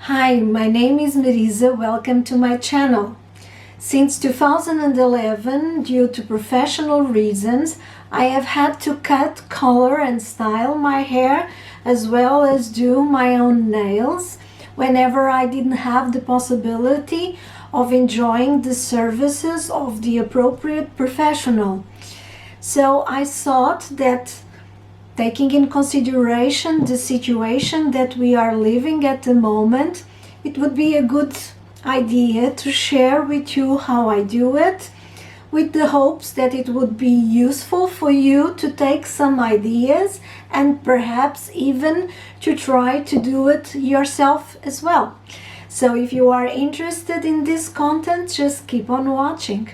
Hi, my name is Marisa. Welcome to my channel. Since 2011, due to professional reasons, I have had to cut, color and style my hair as well as do my own nails whenever I didn't have the possibility of enjoying the services of the appropriate professional. So I thought that, taking in consideration the situation that we are living at the moment, it would be a good idea to share with you how I do it, with the hopes that it would be useful for you to take some ideas and perhaps even to try to do it yourself as well. So if you are interested in this content, just keep on watching.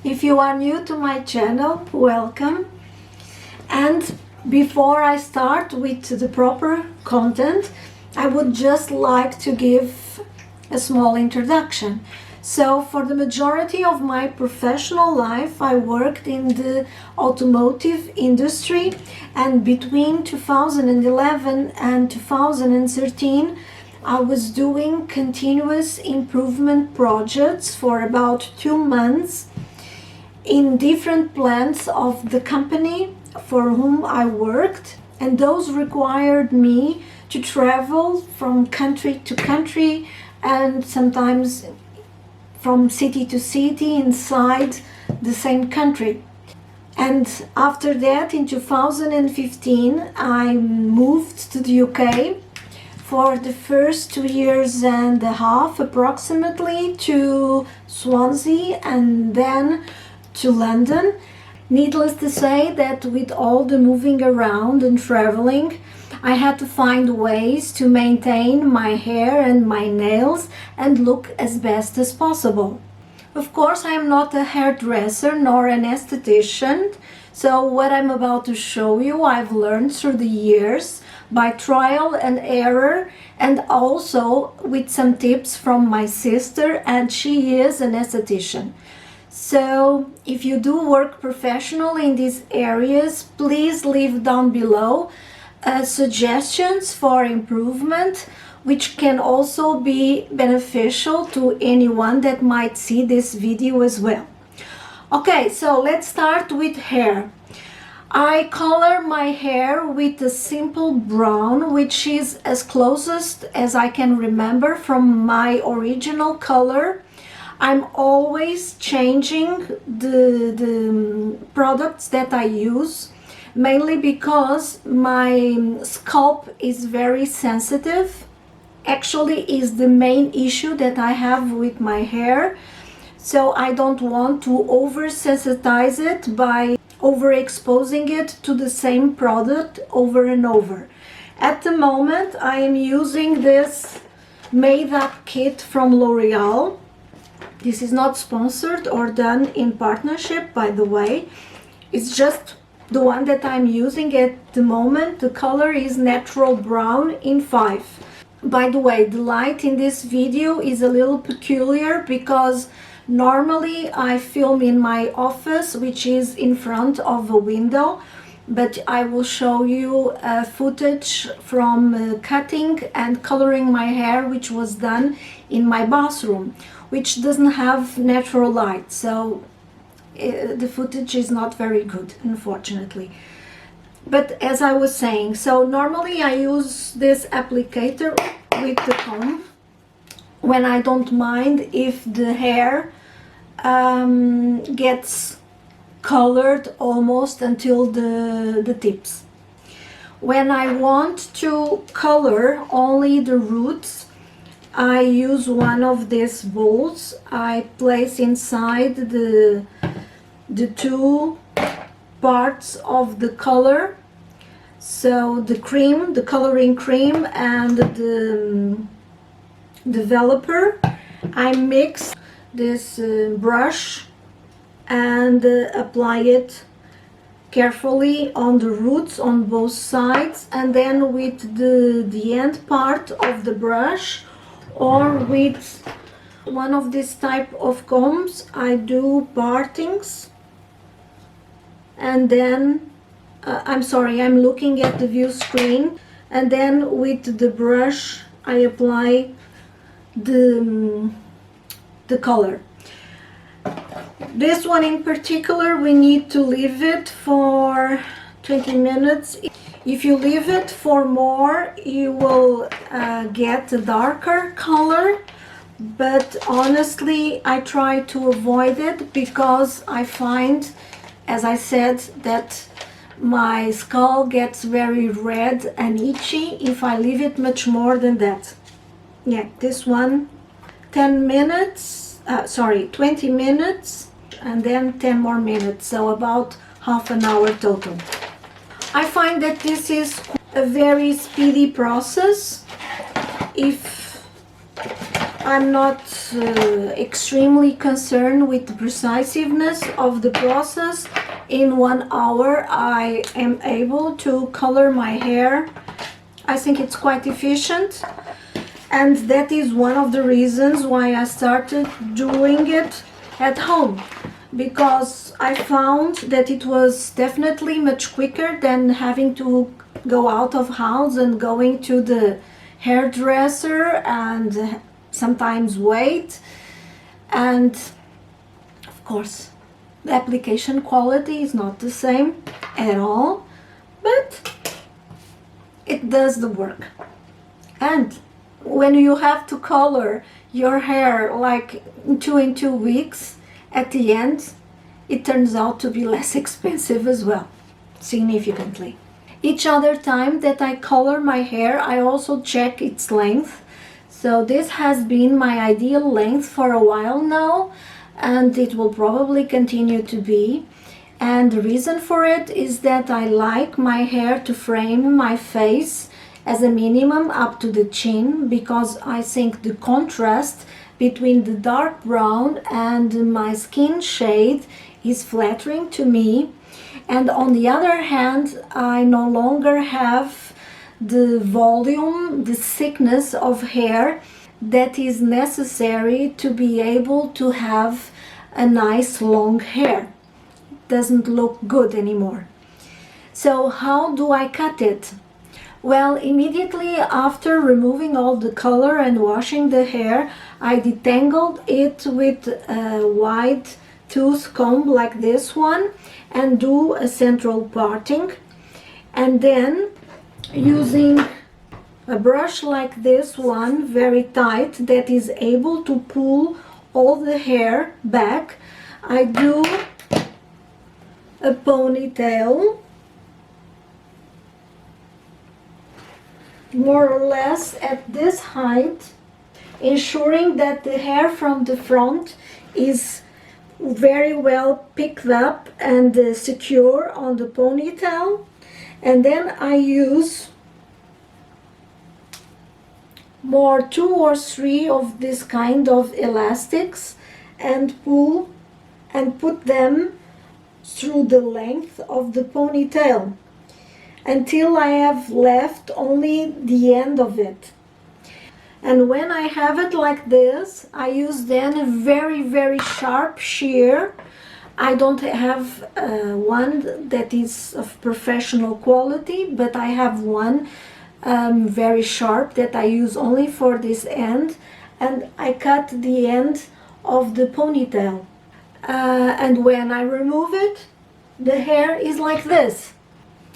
If you are new to my channel, welcome. And before I start with the proper content, I would just like to give a small introduction. So for the majority of my professional life, I worked in the automotive industry, and between 2011 and 2013, I was doing continuous improvement projects for about 2 months in different plants of the company for whom I worked, and those required me to travel from country to country and sometimes from city to city inside the same country. And after that, in 2015, I moved to the UK for the first 2 years and a half approximately to Swansea and then to London. Needless to say that with all the moving around and traveling, I had to find ways to maintain my hair and my nails and look as best as possible. Of course, I am not a hairdresser nor an esthetician, so what I'm about to show you I've learned through the years by trial and error, and also with some tips from my sister, and she is an esthetician. So if you do work professionally in these areas, please leave down below suggestions for improvement, which can also be beneficial to anyone that might see this video as well. Okay, so let's start with hair. I color my hair with a simple brown, which is as closest as I can remember from my original color. I'm always changing the products that I use, mainly because my scalp is very sensitive. Actually, is the main issue that I have with my hair. So I don't want to over-sensitize it by overexposing it to the same product over and over. At the moment, I am using this Made Up kit from L'Oreal. This is not sponsored or done in partnership, by the way. It's just the one that I'm using at the moment. The color is Natural Brown in 5. By the way, the light in this video is a little peculiar because normally I film in my office, which is in front of a window, but I will show you footage from cutting and coloring my hair, which was done in my bathroom, which doesn't have natural light, so the footage is not very good, unfortunately. But as I was saying, so normally I use this applicator with the comb when I don't mind if the hair gets colored almost until the tips. When I want to color only the roots, I use one of these bowls. I place inside the two parts of the color, so the cream, the coloring cream, and the developer. I mix this brush and apply it carefully on the roots on both sides, and then with the end part of the brush or with one of this type of combs, I do partings and then I'm sorry, I'm looking at the view screen, and then with the brush I apply the color. This one in particular, we need to leave it for 20 minutes. If you leave it for more, you will get a darker color, but honestly I try to avoid it because I find, as I said, that my skull gets very red and itchy if I leave it much more than that. Yeah, this one 10 minutes, 20 minutes, and then 10 more minutes, so about half an hour total. I find that this is a very speedy process. If I'm not extremely concerned with the precisiveness of the process, in 1 hour I am able to color my hair. I think it's quite efficient, and that is one of the reasons why I started doing it at home, because I found that it was definitely much quicker than having to go out of house and going to the hairdresser and sometimes wait. And of course the application quality is not the same at all, but it does the work. And when you have to color your hair like in 2 weeks, at the end it turns out to be less expensive as well, significantly. Each other time that I color my hair, I also check its length. So this has been my ideal length for a while now, and it will probably continue to be. And the reason for it is that I like my hair to frame my face as a minimum up to the chin, because I think the contrast between the dark brown and my skin shade is flattering to me. And on the other hand, I no longer have the volume, the thickness of hair that is necessary to be able to have a nice long hair. It doesn't look good anymore. So how do I cut it? Well, immediately after removing all the color and washing the hair, I detangled it with a wide tooth comb like this one and do a central parting. And then using a brush like this one, very tight, that is able to pull all the hair back, I do a ponytail, more or less at this height, ensuring that the hair from the front is very well picked up and secure on the ponytail. And then I use more 2 or 3 of this kind of elastics and pull and put them through the length of the ponytail until I have left only the end of it. And when I have it like this, I use then a very sharp shear. I don't have one that is of professional quality, but I have one very sharp that I use only for this end, and I cut the end of the ponytail. And when I remove it, the hair is like this.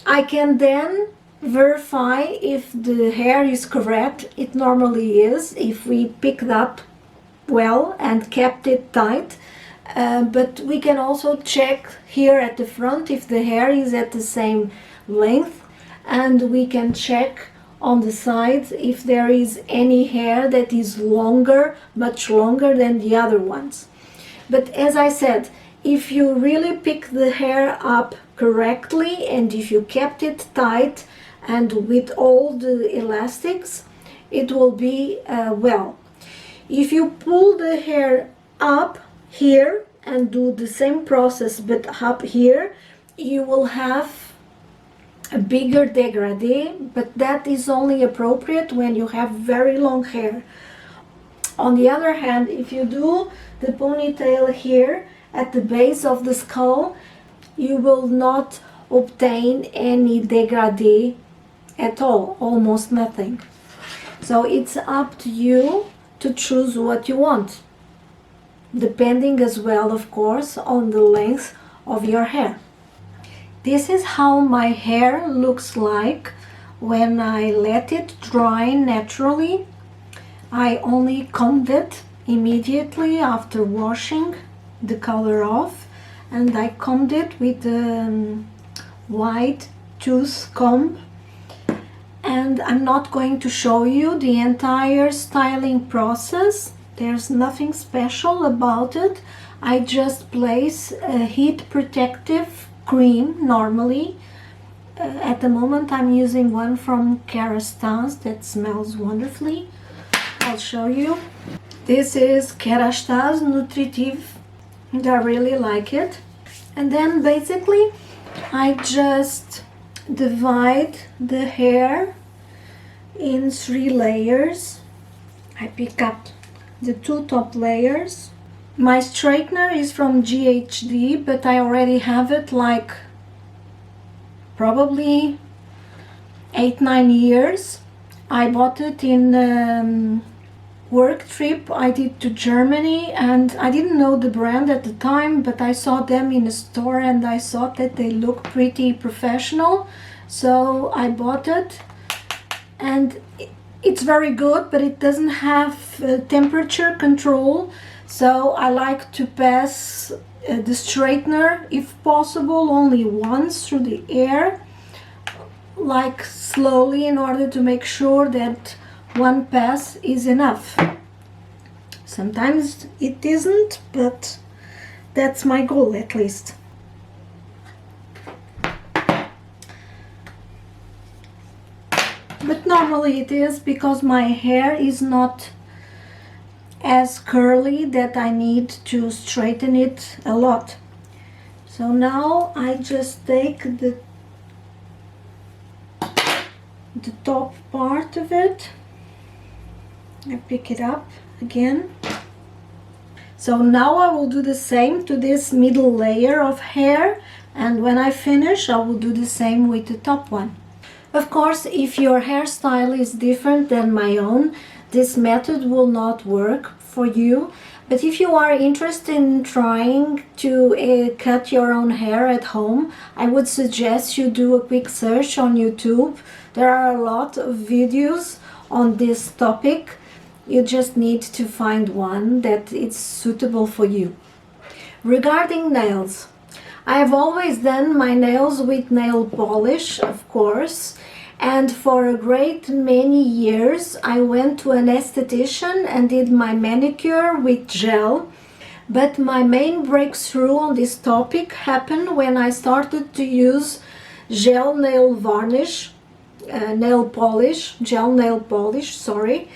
I can then verify if the hair is correct. It normally is, if we picked up well and kept it tight. But we can also check here at the front if the hair is at the same length, and we can check on the sides if there is any hair that is longer, much longer than the other ones. But as I said, if you really pick the hair up correctly and if you kept it tight and with all the elastics, it will be well. If you pull the hair up here and do the same process but up here, you will have a bigger dégradé, but that is only appropriate when you have very long hair. On the other hand, if you do the ponytail here at the base of the skull, you will not obtain any degradé at all, almost nothing. So it's up to you to choose what you want, depending as well, of course, on the length of your hair. This is how my hair looks like when I let it dry naturally. I only combed it immediately after washing the color off, and I combed it with a wide tooth comb. And I'm not going to show you the entire styling process. There's nothing special about it. I just place a heat protective cream normally. At the moment I'm using one from Kerastase that smells wonderfully. I'll show you. This is Kerastase Nutritive and I really like it. And then basically I just divide the hair in 3 layers. I pick up the 2 top layers. My straightener is from GHD, but I already have it like probably 8-9 years. I bought it in work trip I did to Germany, and I didn't know the brand at the time, but I saw them in a store and I thought that they look pretty professional, so I bought it. And it's very good, but it doesn't have temperature control, so I like to pass the straightener, if possible, only once through the air, like slowly, in order to make sure that one pass is enough. Sometimes it isn't, but that's my goal at least. But normally it is, because my hair is not as curly that I need to straighten it a lot. So now I just take the top part of it, I pick it up again. So now I will do the same to this middle layer of hair, and when I finish I will do the same with the top one. Of course, if your hairstyle is different than my own, this method will not work for you. But if you are interested in trying to cut your own hair at home, I would suggest you do a quick search on YouTube. There are a lot of videos on this topic. You just need to find one that is suitable for you. Regarding nails, I have always done my nails with nail polish, of course, and for a great many years I went to an esthetician and did my manicure with gel. But my main breakthrough on this topic happened when I started to use gel nail varnish, gel nail polish, sorry,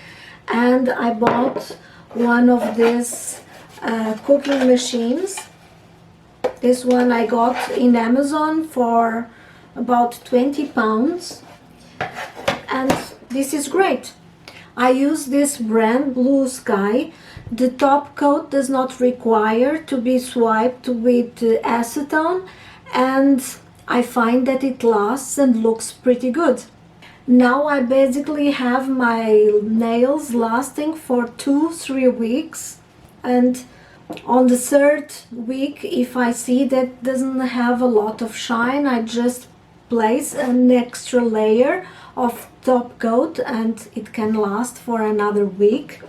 and I bought one of these cooking machines. This one I got in Amazon for about 20 pounds, and this is great. I use this brand, Blue Sky. The top coat does not require to be swiped with acetone, and I find that it lasts and looks pretty good. Now I basically have my nails lasting for 2-3 weeks, and on the 3rd week, if I see that doesn't have a lot of shine, I just place an extra layer of top coat and it can last for another week.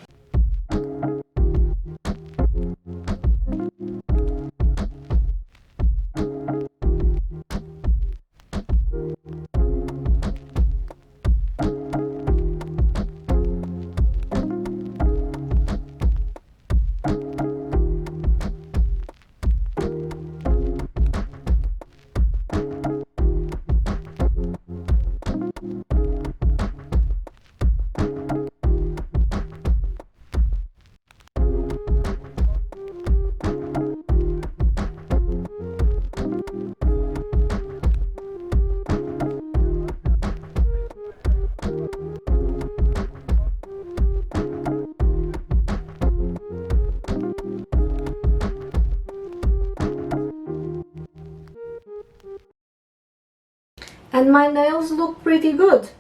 and my nails look pretty good.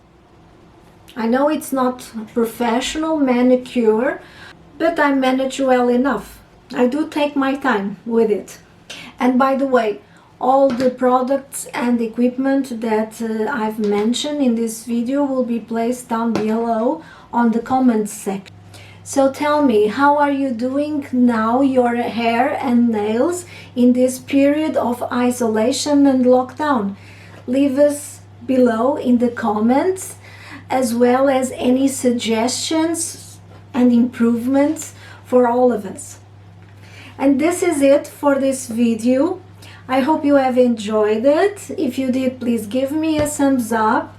I know it's not a professional manicure, but I manage well enough. I do take my time with it. And by the way, all the products and equipment that I've mentioned in this video will be placed down below on the comments section. So tell me, how are you doing now, your hair and nails in this period of isolation and lockdown? Leave us below in the comments, as well as any suggestions and improvements for all of us. And this is it for this video. I hope you have enjoyed it. If you did, please give me a thumbs up.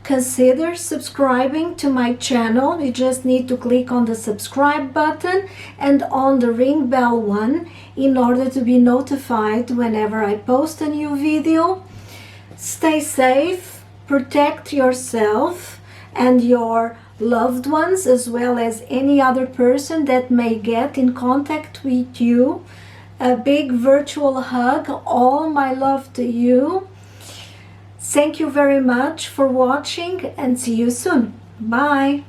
Consider subscribing to my channel. You just need to click on the subscribe button and on the ring bell one in order to be notified whenever I post a new video. Stay safe, protect yourself and your loved ones, as well as any other person that may get in contact with you. A big virtual hug, all my love to you. Thank you very much for watching and see you soon. Bye.